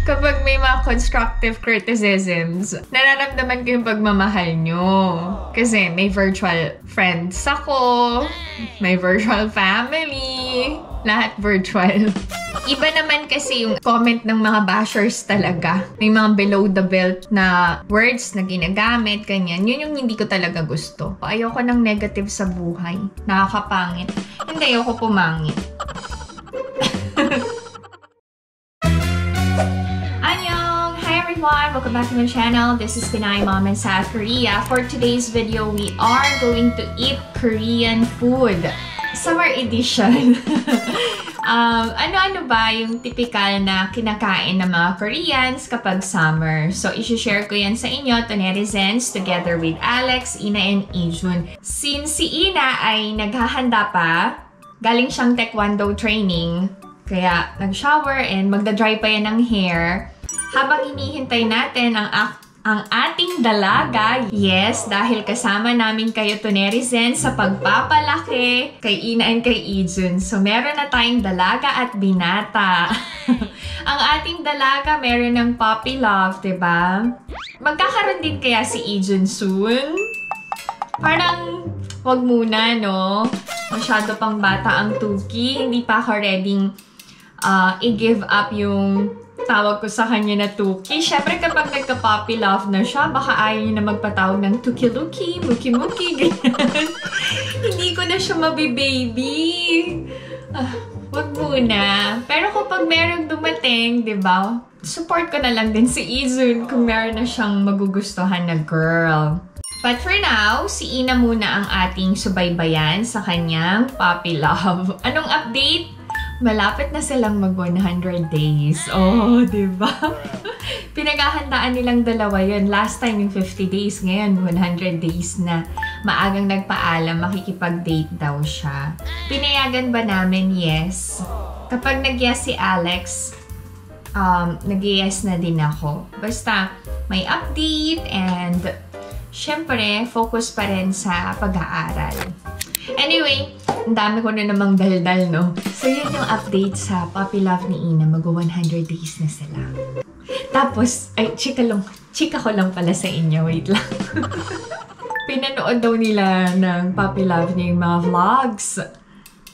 Kapag may mga constructive criticisms, nararamdaman ko yung pagmamahal nyo. Kasi may virtual friends ako, may virtual family, lahat virtual. Iba naman kasi yung comment ng mga bashers talaga. May mga below the belt na words na ginagamit, ganyan. Yun yung hindi ko talaga gusto. Ayoko ng negative sa buhay. Nakakapangit. Hindi, ayoko pumangit. Welcome back to my channel. This is Pinay Mom in South Korea. For today's video, we are going to eat Korean food. Summer edition. Ano-ano ba yung typical na kinakain ng mga Koreans kapag summer? So, isi-share ko yan sa inyo to netizens together with Alex, Ina, and Ijun. Since si Ina ay naghahanda pa, galing siyang taekwondo training, kaya nag-shower and magda-dry pa yan ng hair. Habang hinihintay natin ang ating dalaga, yes, dahil kasama namin kayo to netizens sa pagpapalaki kay Ina and kay Ijun. So, meron na tayong dalaga at binata. Ang ating dalaga, meron ng puppy love, diba? Magkakaroon din kaya si Ijun soon? Parang, wag muna, no? Masyado pang bata ang Tuki. Hindi pa ako ready i-give up yung tawag ko sa kanya na Tuki. Siyempre, kapag nagka-puppy love na siya, baka ayaw niya na magpatawag ng Tuki-Luki, Muki-Muki, ganyan. Hindi ko na siya mabibaby. Wag muna. Pero kapag merong dumating, di ba? Support ko na lang din si Ijun kung meron na siyang magugustuhan na girl. But for now, si Ina muna ang ating subaybayan sa kanyang puppy love. Anong update? Malapit na silang mag 100 days. Oh, diba? Pinaghahandaan nilang dalawa yun. Last time yung 50 days. Ngayon, 100 days na. Maagang nagpaalam, makikipag-date daw siya. Pinayagan ba namin? Yes. Kapag nag-yes si Alex, nag-yes na din ako. Basta, may update and syempre, focus pa rin sa pag-aaral. Anyway, ang dami ko na namang daldal, no? So, yun yung update sa puppy love ni Ina. Mag-100 days na sila. Tapos, ay, chika ko lang pala sa inyo. Wait lang. Pinanood daw nila ng puppy love niya yung mga vlogs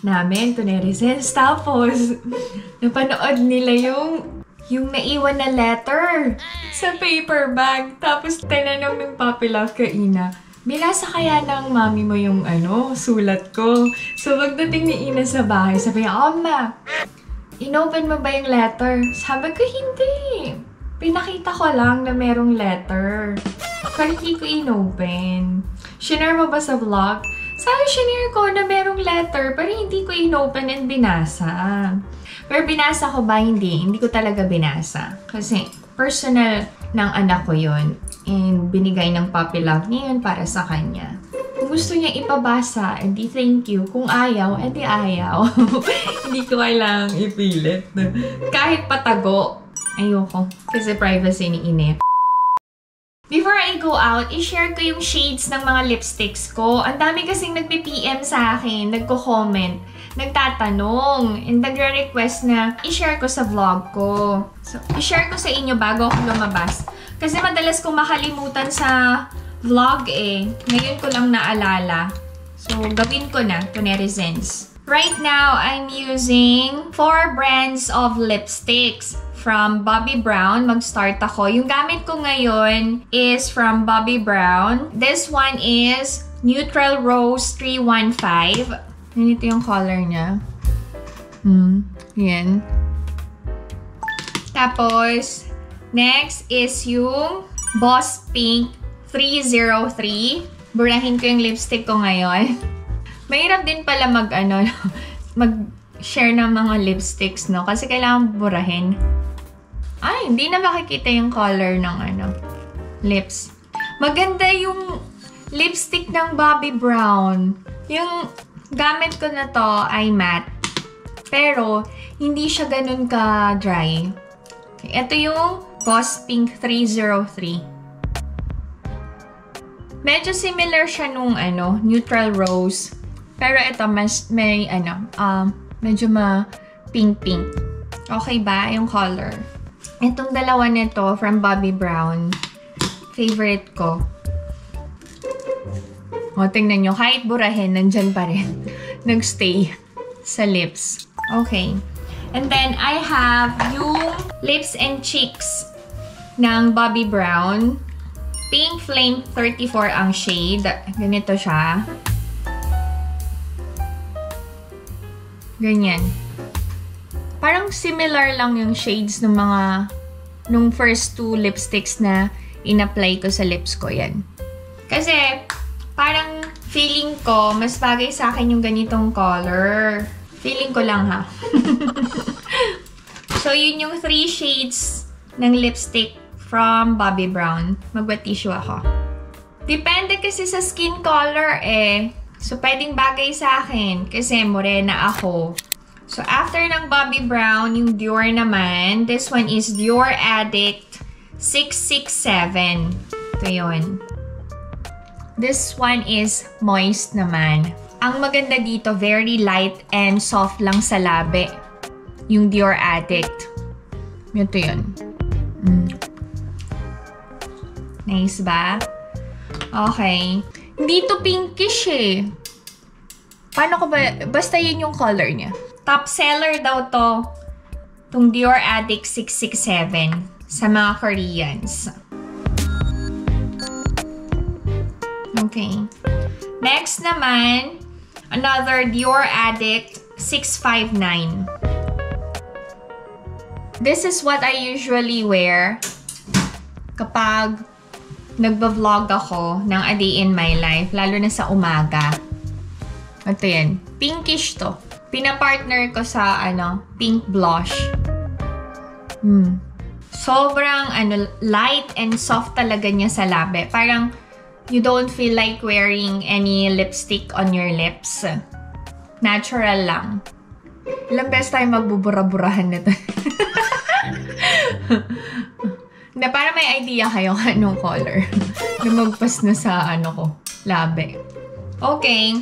namin, to netizens. Tapos, napanood nila yung naiwan na letter sa paper bag. Tapos, tinanong ng puppy love kay Ina, binasa kaya ng mami mo yung sulat ko. So, pagdating ni Ina sa bahay, sabi niya, Ma, inopen mo ba yung letter? Sabi ko, hindi. Pinakita ko lang na merong letter. Pero hindi ko inopen. Shinare mo ba sa vlog? Sabi, shinare ko na merong letter, pero hindi ko inopen and binasa. Pero binasa ko ba? Hindi. Hindi ko talaga binasa. Kasi personal ng anak ko yun. And binigay ng puppy love niya yun para sa kanya. Kung gusto niya ipabasa, edi thank you. Kung ayaw, edi ayaw. Hindi ko kailangang ipilit. Kahit patago, ayoko. Kasi privacy ni Ine. Before I go out, i-share ko yung shades ng mga lipsticks ko. Ang dami kasing nagpi-PM sa akin, nagko-comment, nagtatanong, and nagre-request na i-share ko sa vlog ko. So, i-share ko sa inyo bago ako lumabas. Kasi madalas kong makalimutan sa vlog eh. Ngayon ko lang naalala. So, gawin ko na to netizens. Right now, I'm using 4 brands of lipsticks from Bobbi Brown. Mag-start ako. Yung gamit ko ngayon is from Bobbi Brown. This one is Neutral Rose 315. Ganito yung color niya. Yan. Tapos, next is yung Boss Pink 303. Burahin ko yung lipstick ko ngayon. Mahirap din pala mag-share ng mga lipsticks, no? Kasi kailangan burahin. Ay, hindi na makikita yung color ng lips. Maganda yung lipstick ng Bobbi Brown. Yung gamit ko na to ay matte. Pero, hindi siya ganun ka-dry. Ito yung Boss Pink 303. Medyo similar siya nung Neutral Rose. Pero ito, medyo ma-pink-pink. Okay ba yung color? Itong dalawa nito from Bobbi Brown. Favorite ko. O, tingnan nyo. Kahit burahin, nandyan pa rin. Nagstay sa lips. Okay. And then, I have yung Lips and Cheeks ng Bobbi Brown. Pink Flame 34 ang shade. Ganito siya. Ganyan. Parang similar lang yung shades ng nung first two lipsticks na in-apply ko sa lips ko. Yan. Kasi, parang feeling ko, mas bagay sa akin yung ganitong color. Feeling ko lang, ha? So, yun yung 3 shades ng lipstick from Bobbi Brown. Magwa-tissue ako. Depende kasi sa skin color, eh. So, pwedeng bagay sa akin kasi morena ako. So, after ng Bobbi Brown, yung Dior naman, this one is Dior Addict 667. Ito yun. This one is moist naman. Ang maganda dito, very light and soft lang sa labi. Yung Dior Addict. Ito yun. Nice ba? Okay. Hindi to pinkish eh. Paano ko ba? Basta yun yung color niya. Top seller daw to. Itong Dior Addict 667 sa mga Koreans. Okay. Next naman, another Dior Addict 659. This is what I usually wear kapag nagba-vlog ako ng a day in my life, lalo na sa umaga. Ito yan. Pinkish to. Pinapartner ko sa, pink blush. Sobrang, light and soft talaga niya sa labi. Parang, you don't feel like wearing any lipstick on your lips. Natural lang. Ilang beses tayo magbubura-burahan nito. Na para may idea kayo anong color. Lumagpas na sa, labi. Okay.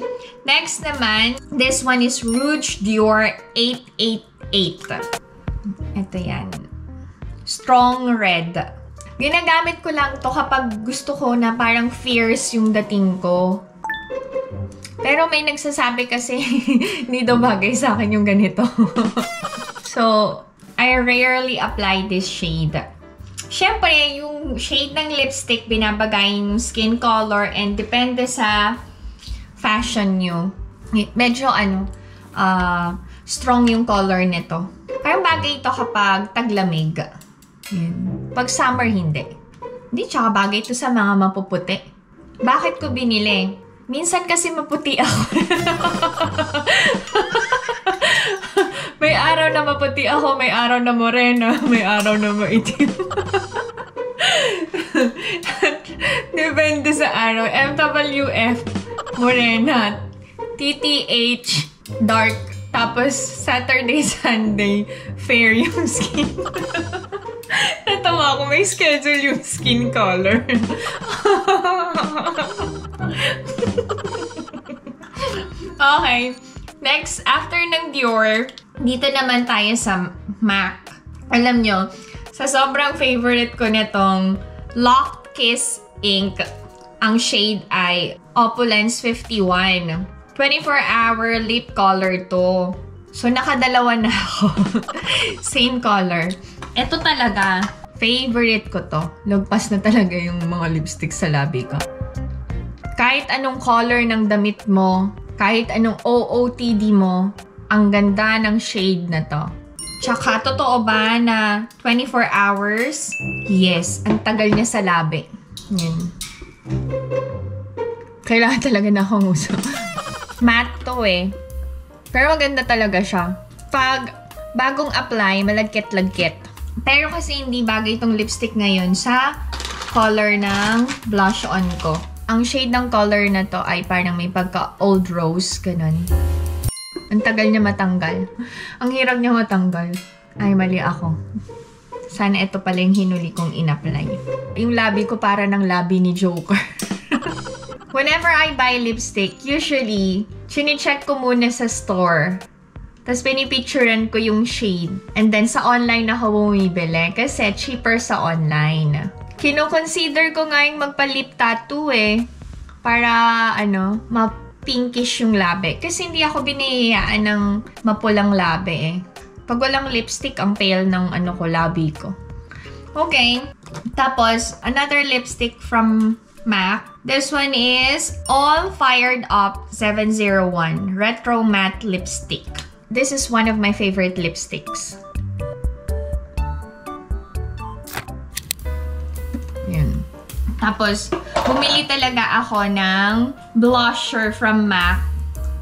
Next naman, this one is Rouge Dior 888. Ito yan. Strong red. Ginagamit ko lang to kapag gusto ko na parang fierce yung dating ko. Pero may nagsasabi kasi hindi daw bagay sa akin yung ganito. So, I rarely apply this shade. Siyempre, yung shade ng lipstick, binabagay yung skin color and depende sa fashion nyo. Medyo, strong yung color nito. Parang bagay ito kapag taglamig. Yan. Pag summer, hindi. Hindi, tsaka bagay ito sa mga mapuputi. Bakit ko binili? Minsan kasi maputi ako. May araw na maputi ako, may araw na morena, may araw na maitim. Depende sa araw. MWF, morena. TTH, dark. Tapos, Saturday, Sunday, fair yung skin. Natawa ako, may schedule yung skin color. Okay. Next, after ng Dior, dito naman tayo sa MAC. Alam nyo, sa sobrang favorite ko nitong Locked Kiss Ink, ang shade ay Opulence 51. 24-hour lip color to. So, nakadalawa na ako. Same color. Ito talaga, favorite ko to. Lagpas na talaga yung mga lipstick sa labi ko. Kahit anong color ng damit mo, kahit anong OOTD mo, ang ganda ng shade na to. Tsaka, totoo ba na 24 hours? Yes, ang tagal niya sa labi. Yan. Kailangan talaga na akong uso. Matte to eh. Pero maganda talaga siya. Pag bagong apply, malagkit-lagkit. Pero kasi hindi bagay itong lipstick ngayon sa color ng blush on ko. Ang shade ng color na to ay parang may pagka-old rose, ganun. Ang tagal niya matanggal. Ang hirap niya matanggal. Ay, mali ako. Sana ito pala yung hinuli kong in-apply. Yung labi ko para ng labi ni Joker. Whenever I buy lipstick, usually, chine-check ko muna sa store Tapos pinipicturean ko yung shade. And then sa online ako bumibili kasi cheaper sa online. Kino-consider ko nga yung magpa-lip tattoo para ma-pinkish yung labi. Kasi hindi ako binihiyaan ng mapulang labi Pag walang lipstick, ang pale ng labi ko. Okay. Tapos, another lipstick from MAC. This one is All Fired Up 701 Retro Matte Lipstick. This is one of my favorite lipsticks. Yan. Tapos, bumili talaga ako ng blusher from MAC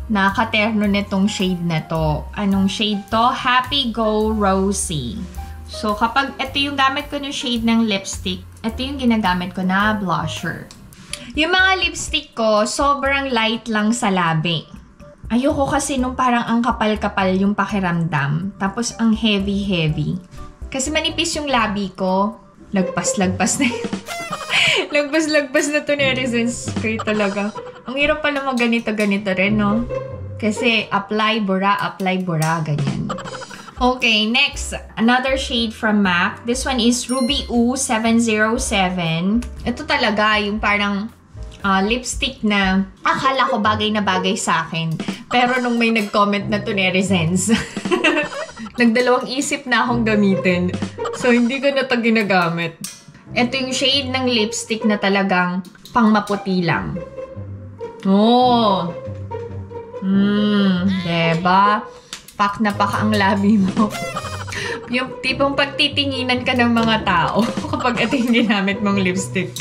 na katerno nitong shade na to. Anong shade to? Happy Go Rosy. So, kapag ito yung gamit ko ng shade ng lipstick, ito yung ginagamit ko na blusher. Yung mga lipstick ko, sobrang light lang sa labi. Ayoko kasi nung parang ang kapal-kapal yung pakiramdam. Tapos ang heavy-heavy. Kasi manipis yung labi ko. Lagpas-lagpas na yun. Lagpas-lagpas na to netizens. Kaya talaga. Ang hirap pala ganito-ganito rin, no? Kasi apply, bura, ganyan. Okay, next. Another shade from MAC. This one is Ruby Ooh 707. Ito talaga yung parang lipstick na akala ko bagay na bagay sa akin. Pero nung may nag-comment na to netizens, nagdalawang isip na akong gamitin. So, hindi ko na ito ginagamit. Ito yung shade ng lipstick na talagang pang maputi lang. Oh! Diba? Pak na pak ang labi mo. Yung tipong pagtitinginan ka ng mga tao kapag ito yung ginamit mong lipstick.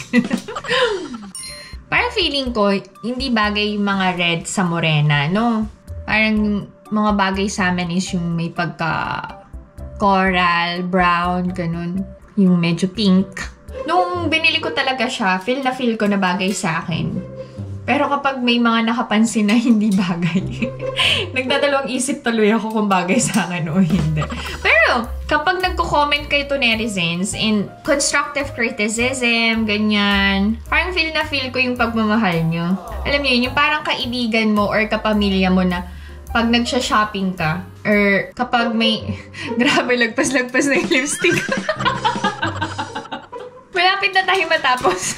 Parang feeling ko, hindi bagay yung mga red sa morena, no? Parang mga bagay sa amin is yung may pagka coral, brown, ganun. Yung medyo pink. Nung binili ko talaga siya, feel ko na bagay sa akin. Pero kapag may mga nakapansin na hindi bagay, nagdadalawang isip tuloy ako kung bagay sa akin o hindi. Pero kapag nagko-comment kayo to netizens in constructive criticism, ganyan, parang feel ko yung pagmamahal nyo. Alam niyo yun, yung parang kaibigan mo or kapamilya mo na pag nagsha-shopping ka, or kapag may, grabe, lagpas-lagpas na yung lipstick. Malapit na tayo matapos.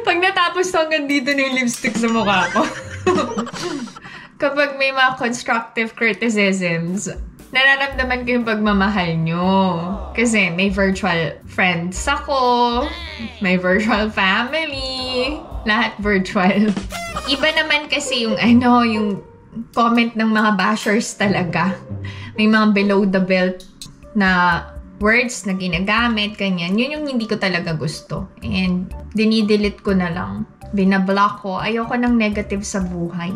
Pag natapos to, hanggang dito na yung lipstick sa mukha ko. Kapag may mga constructive criticisms, nararamdaman ko yung pagmamahal nyo. Kasi may virtual friends ako, may virtual family, lahat virtual. Iba naman kasi yung yung comment ng mga bashers talaga. May mga below the belt na words na ginagamit, ganyan. Yun yung hindi ko talaga gusto. And dinidelete ko na lang. Binablock ko. Ayoko ng negative sa buhay.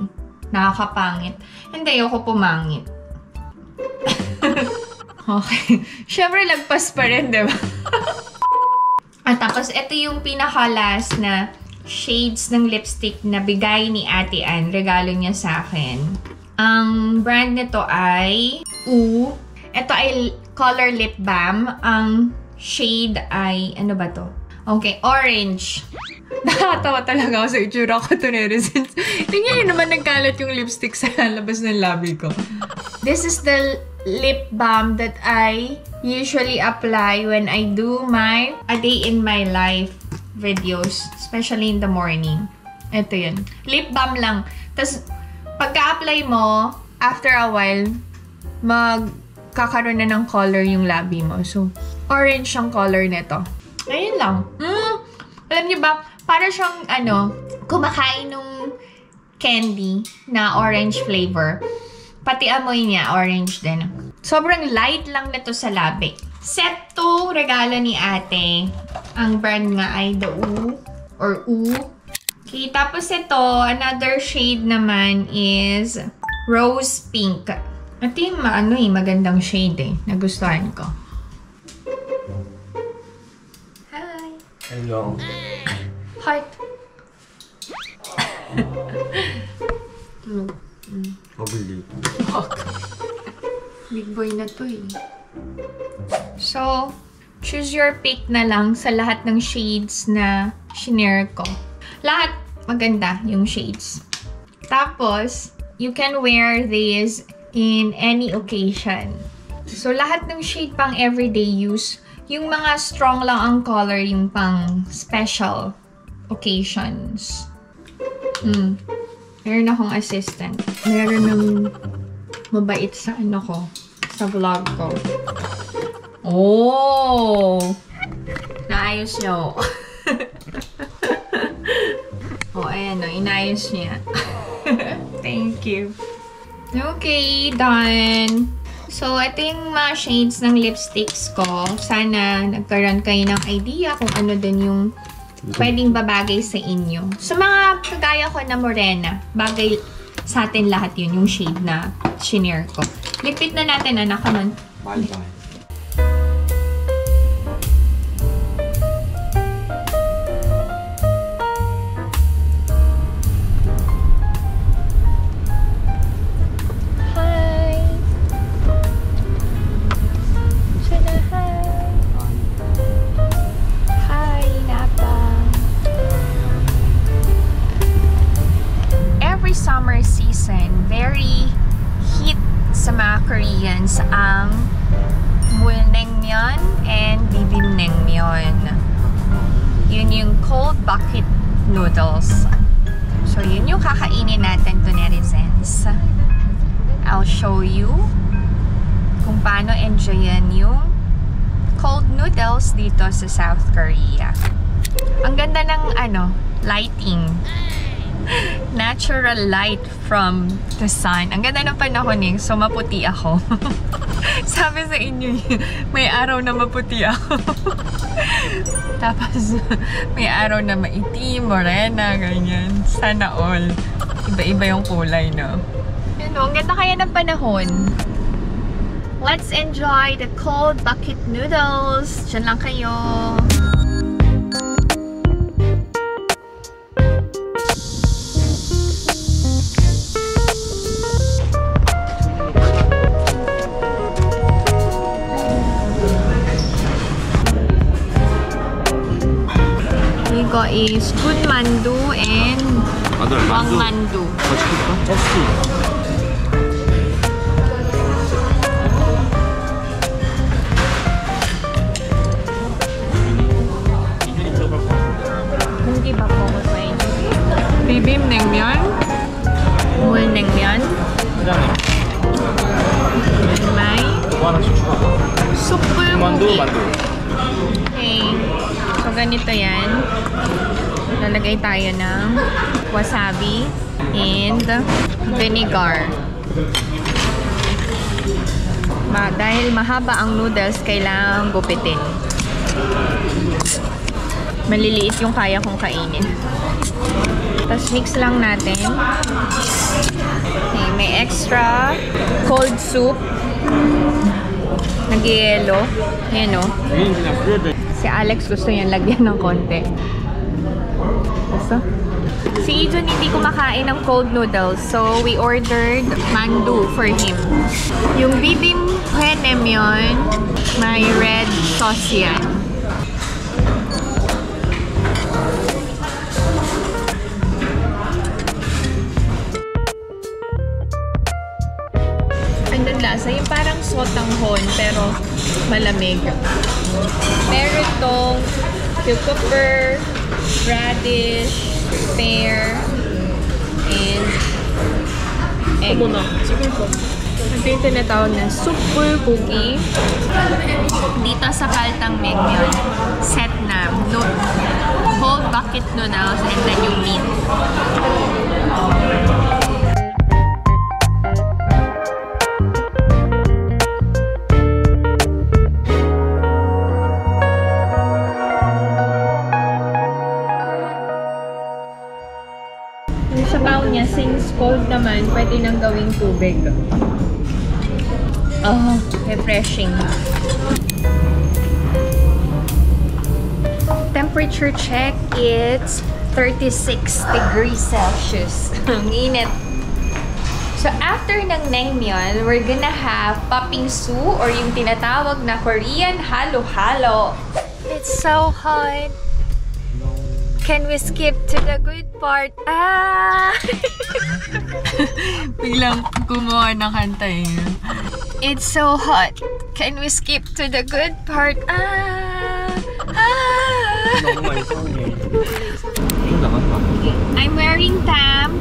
Nakakapangit. Hindi, ayoko pumangit. Okay. Siyempre, lagpas pa rin, diba? At tapos, ito yung pinaka-last na shades ng lipstick na bigay ni Ate Ann. Regalo niya sa akin. Ang brand nito ay Ooh. Ito ay color lip balm. Ang shade ay, ano ba to? Okay, orange. Nakatawa talaga ako sa itsura ko to netizens. Tingnan nyo naman nagkalat yung lipstick sa labas ng labi ko. This is the lip balm that I usually apply when I do my A Day in My Life videos. Especially in the morning. Ito yun. Lip balm lang. Tapos, pagka-apply mo, after a while, kakaroon na ng color yung labi mo. So, orange ang color nito. Ayun lang. Alam niyo ba, para siyang, kumakain nung candy na orange flavor. Pati amoy niya, orange din. Sobrang light lang nito sa labi. Set to regalo ni ate. Ang brand nga ay The Ooh or Ooh. Okay, tapos ito, another shade naman is Rose Pink. Ito yung magandang shade nagustuhan ko. Hi! Hello. Heart. Mabili. Big boy na to So, choose your pick na lang sa lahat ng shades na shinare ko. Lahat maganda yung shades. Tapos, you can wear these in any occasion. So, lahat ng shade pang everyday use. Yung mga strong lang ang color, yung pang special occasions. Meron akong assistant. Meron ng mabait sa sa vlog ko. Oh! Naayos niyo. Ayan o. Inayos niya. Thank you. Okay, done. So, ito yung mga shades ng lipsticks ko. Sana nagkaroon kayo ng idea kung ano din yung pwedeng babagay sa inyo. Sa mga kagaya ko na morena, bagay sa atin lahat yun, yung shade na shinare ko. Lipit na natin, anak ko nun. Bye-bye. Summer season, very heat sa mga Koreans ang mulnaengmyeon and bibimbnaengmyeon. Yun yung cold bucket noodles. So yun yung kakainin natin to netizens. I'll show you kung paano enjoyin yung cold noodles dito sa South Korea. Ang ganda ng lighting. Natural light from the sun. Ang ganda ng panahon eh. So, maputi ako. Sabi sa inyo, may araw na maputi ako. Tapos, may araw na maitim, morena, ganyan. Sana all. Iba-iba yung kulay, no? Yun, ang ganda kaya ng panahon. Let's enjoy the cold bucket noodles. Diyan lang kayo. Igo is good mandu and wang mandu. Hindi ba po ko sa inyo? Bibimbnaengmyeon, mulnaengmyeon, may sukbulgogi. Okay. So, ganito yan. Lalagay tayo ng wasabi and vinegar. Dahil mahaba ang noodles, kailangan gupitin. Maliliit yung kaya kong kainin. Tapos mix lang natin. Okay, may extra cold soup. Nag-yelo. Ayan o. Si Alex gusto niyan lagyan ng konti. Basta. Si Ijun hindi kumakain ng cold noodles. So, we ordered mandu for him. Yung bibimbnaengmyeon, may red sauce yan. Ang lasa, yung parang sotanghon pero malamig. Meron tong cucumber, radish, pear, and egg. Ito yung tinatawag na sukbulgogi. Dito sa Baltangnaengmyeon, set na whole bucket noodles and then yung meat. Yung sabaw niya, since cold naman, pwede nang gawing tubig. Oh, refreshing. Temperature check, it's 36 degrees Celsius. Ang init. So, after ng naengmyeon, we're gonna have papingsu or yung tinatawag na Korean halo-halo. It's so hot. Can we skip to the good part? Ah! Biglang gumawa ng kanta yun. It's so hot. Can we skip to the good part? Ah! Ah! I'm wearing Tam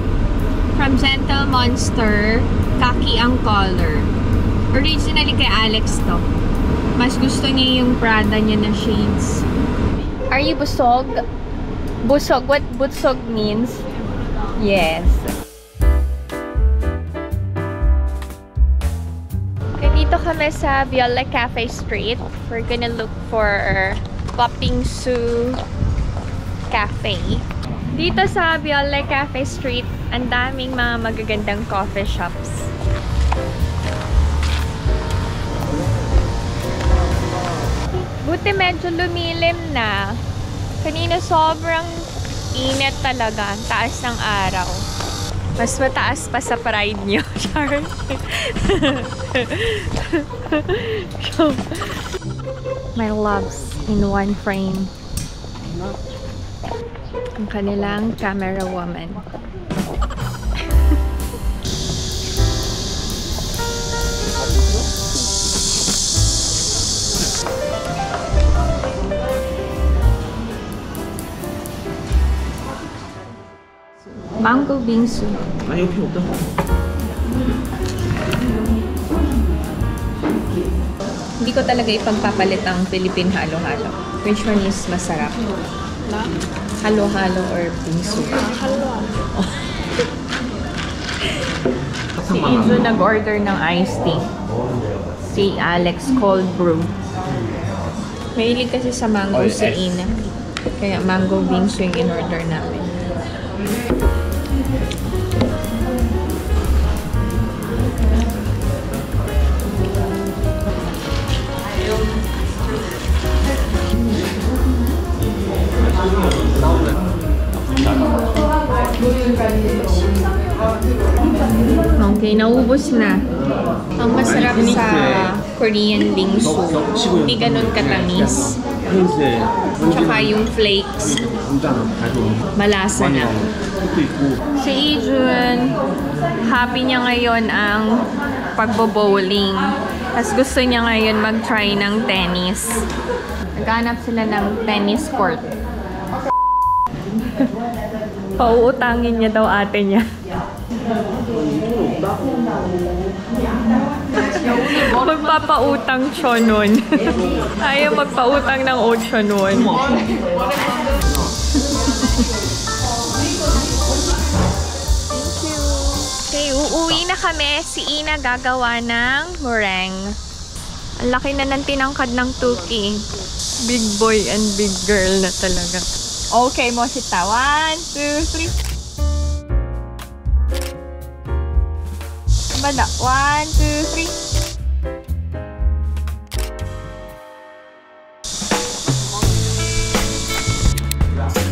from Gentle Monster. Khaki ang color. Originally kay Alex to. Mas gusto niya yung Prada niya na shades. Are you busog? Busog? What busog means? Yes. Dito kami sa Viola Cafe Street. We're gonna look for Popping Sue Cafe. Dito sa Viola Cafe Street, ang daming mga magagandang coffee shops. Buti medyo lumilim na. Kanina sobrang init talaga. Taas ng araw. Mas mataas pa sa pride nyo, Char. My loves in one frame. Ang kanilang camera woman. Mango bingsu. Ay, okay, okay. Hindi ko talaga ipagpapalit ang Philippine halo-halo. Which one is masarap? Halo-halo or bingsu? Halo-halo. Si Ijo nag-order ng iced tea. Si Alex cold brew. Mahilig kasi sa mango si Ina. Kaya mango bingsu yung in-order namin. Okay, naubos na. Ang masarap sa Korean bingsu, hindi ganun katamis. Tsaka yung flakes, malasa na. Si Ijun, happy niya ngayon ang pagbo-bowling. Tapos gusto niya ngayon mag-try ng tennis. Naghanap sila ng tennis court. Pauutangin niya daw ate niya. Magpapautang siya nun. Ayaw magpautang ng 8 nun. Okay, uuwi na kami. Si Ina gagawa ng meringue. Ang laki na ng tinangkad ng Tuki. Big boy and big girl na talaga. Okay, Moshita. 1, 2, 3. Bada. 1, 2, 3.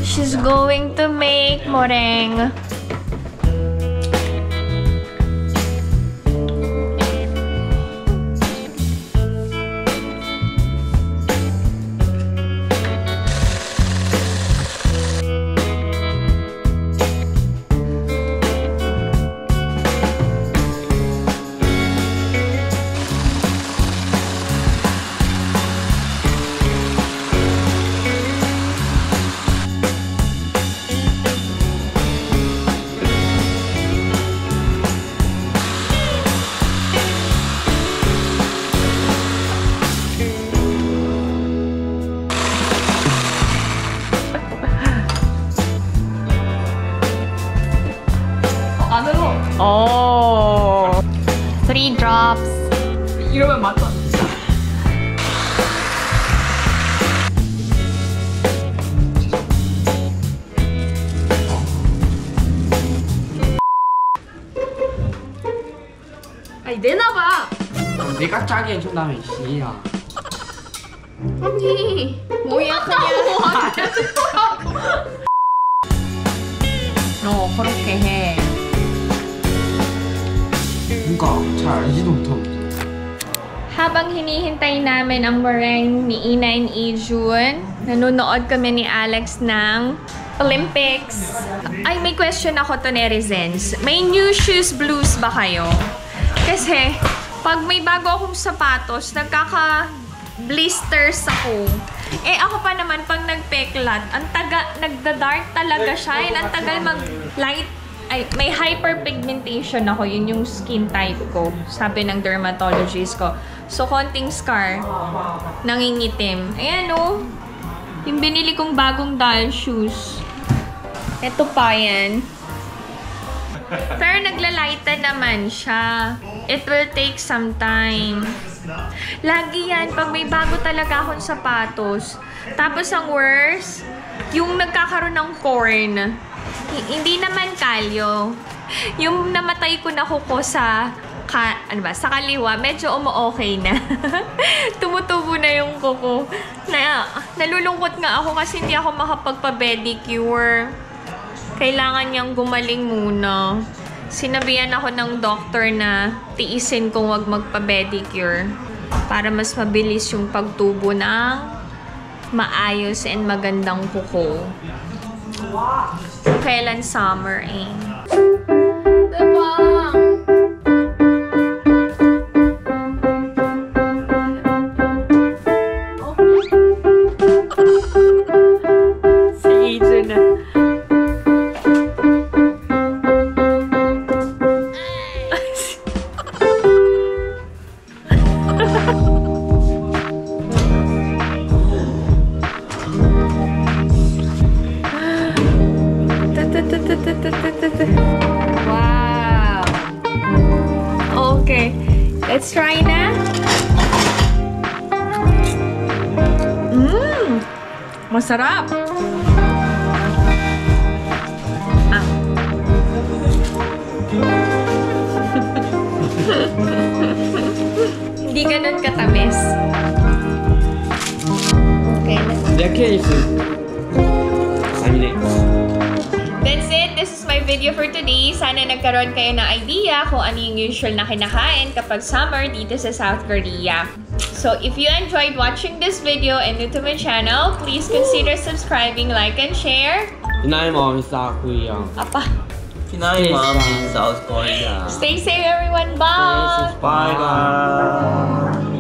She's going to make meringue. Oh, 3 drops. 이러면 맞다. 아니 내놔봐. 내가 짜게 해준다면 씨야. 아니 뭐야 그냥. 그렇게 해. 뭔가 잘 알지도 못하고. Habang hinihintay namin ang meringue ni Ina and Ijun, nanonood kami ni Alex ng Olympics. Ay, may question ako to netizens. May new shoes blues ba kayo? Kasi, pag may bago akong sapatos, nagkaka-blisters ako. Eh, ako pa naman, pag nagpeklat, nagda-dark talaga siya. Ang tagal mag-light. Ay, may hyperpigmentation ako. Yun yung skin type ko. Sabi ng dermatologist ko. So, konting scar. Nangingitim. Ayan, oh. Yung binili kong bagong doll shoes. Ito pa yan. Pero naglalighten naman siya. It will take some time. Lagi yan. Pag may bago talaga akong sapatos. Tapos ang worst, yung nagkakaroon ng corn. Hindi naman kalyo. Yung namatay ko na kuko sa sa kaliwa, medyo umu-okay na. Tumutubo na yung kuko. Nalulungkot nga ako kasi hindi ako makapagpa-pedicure. Kailangan niyang gumaling muna. Sinabihan ako ng doctor na tiisin kung wag magpa-pedicure para mas mabilis yung pagtubo ng maayos and magandang kuko. Kailan summer eh. Diba? Si Ijo na. Wow. Okay. Let's try na. Masarap. Ah. Hindi ganun katamis. Okay na. That's it. This is my video for today. Sana nagkaroon kayo ng idea kung ano yung usual na kinakain kapag summer dito sa South Korea. So, if you enjoyed watching this video and new to my channel, please consider subscribing, like, and share. Kinain mo kami sa Korea. Apa. Kinain Mami South Korea. Stay safe, everyone. Bye! Bye-bye!